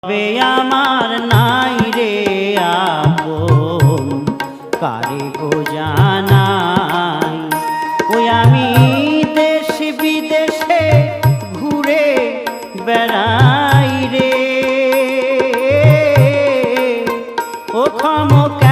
তবে আমার নাই রে আপন কারে গো জানাই। ওই আমি দেশ বিদেশে ঘুরে বেড়াই রে, ও ক্ষমতা